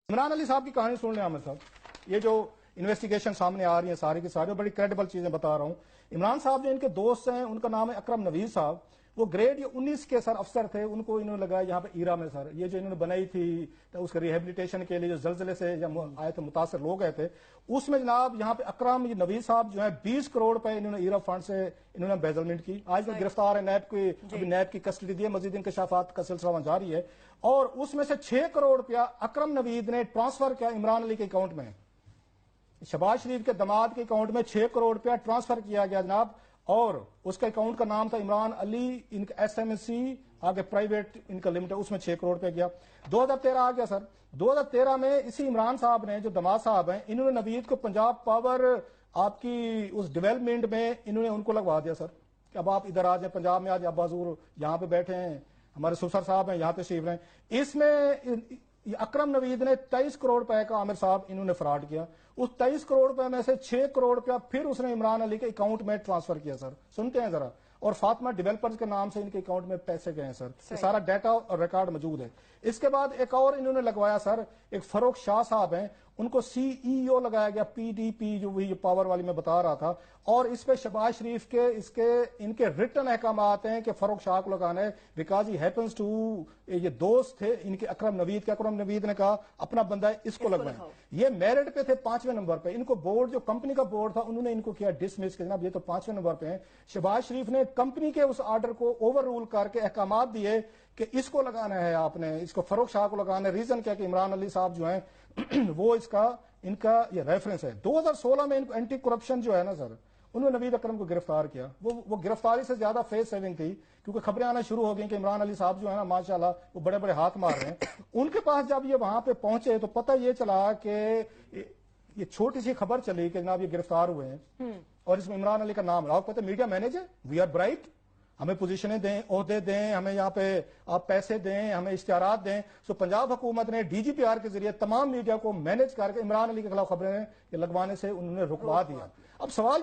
عمران علی صاحب کی کہانی سن لیں عامر صاحب. یہ جو انویسٹیگیشن سامنے آ رہی ہیں ساری کی ساری بڑی کریڈیبل چیزیں بتا رہا ہوں. عمران صاحب جو ان کے دوست ہیں ان کا نام ہے اکرم نوید صاحب. وہ گریڈ 19 کے سر افسر تھے. ان کو انہوں نے لگایا یہاں پہ ایرا میں سر یہ جو انہوں نے بنائی تھی اس کے ریہیبلیٹیشن کے لیے جو زلزلے سے آئے تھے متاثر لوگ گئے تھے اس میں جناب یہاں پہ اکرم نوید صاحب جو ہے 20 کروڑ روپے انہوں نے ایرا فنڈ سے انہوں نے امبیزلمنٹ کی. آج میں گرفتار ہے نیب کی کسٹڈی دی ہے. مزید انکشافات کا سلسلہ وہاں جاری ہے. اور اس میں سے 6 کروڑ روپیہ اکرم نوید نے ٹرانسفر کیا عمران علی کے اکاؤنٹ میں. شہباز شریف کے داماد کے اکاؤنٹ میں 6 کروڑ روپیہ ٹرانسفر کیا گیا جناب. اور اس کا اکاؤنٹ کا نام تھا عمران علی ایس ایم سی آگے پرائیویٹ ان کا لمٹڈ. اس میں 6 کروڑ روپے گیا. 2013 آ گیا سر. 2013 میں اسی عمران صاحب نے جو داماد صاحب ہیں انہوں نے نوید کو پنجاب پاور آپ کی اس ڈیولپمنٹ میں انہوں نے ان کو لگوا دیا سر کہ اب آپ ادھر آ جائیں پنجاب میں. آج ابا حضور یہاں پہ بیٹھے ہیں ہمارے سسر صاحب ہیں یہاں تشریف رہے ہیں. اس میں اکرم نوید نے 23 کروڑ روپے کا عامر صاحب انہوں نے فراڈ کیا. اس 23 کروڑ روپے میں سے 6 کروڑ روپیہ پھر اس نے عمران علی کے اکاؤنٹ میں ٹرانسفر کیا سر. سنتے ہیں ذرا. اور فاطمہ ڈیولپرز کے نام سے ان کے اکاؤنٹ میں پیسے گئے ہیں سر. یہ سارا ڈیٹا اور ریکارڈ موجود ہے. اس کے بعد ایک اور انہوں نے لگوایا سر. ایک فروخ شاہ صاحب ہیں ان کو سی ای او لگایا گیا پی ڈی پی جو وہی پاور والی میں بتا رہا تھا. اور اس پہ شہباز شریف کے ان کے ریٹن احکامات ہیں کہ فروخ شاہ کو لگانا ہے بیکاز ہی ہیپنس ٹو یہ دوست تھے ان کے اکرم نوید کے. اکرم نوید نے کہا اپنا بندہ ہے اس کو لگوائیں. یہ میرٹ پہ تھے 5ویں نمبر پہ. ان کو بورڈ جو کمپنی کا بورڈ تھا انہوں نے ان کو کیا ڈسمس کہ جناب یہ تو 5ویں نمبر پہ ہیں. شہباز شریف نے کمپنی کے اس آرڈر کو اوور رول کر کے احکامات دیے کہ اس کو لگانا ہے آپ نے اس کو فروخ شاہ کو لگانا ہے. ریزن کیا کہ عمران علی صاحب جو ہیں وہ ان کا یہ ریفرنس ہے. 2016 میں ان کو اینٹی کرپشن جو ہے نا سر انہوں نے نوید اکرم کو گرفتار کیا. وہ گرفتاری سے زیادہ فیس سیونگ تھی کیونکہ خبریں آنا شروع ہو گئیں کہ عمران علی صاحب جو ہے نا ماشاءاللہ وہ بڑے بڑے ہاتھ مار رہے ہیں. ان کے پاس جب یہ وہاں پہ پہنچے تو پتہ یہ چلا کہ یہ چھوٹی سی خبر چلی کہ جناب یہ گرفتار ہوئے ہیں اور اس میں عمران علی کا نام رہا. پتہ media manager we are bright ہمیں پوزیشنیں دیں عہدے دیں ہمیں یہاں پہ آپ پیسے دیں ہمیں اشتہارات دیں. سو پنجاب حکومت نے ڈی جی پی آر کے ذریعے تمام میڈیا کو مینیج کر کے عمران علی کے خلاف خبریں لگوانے سے انہوں نے رکوا دیا. اب سوال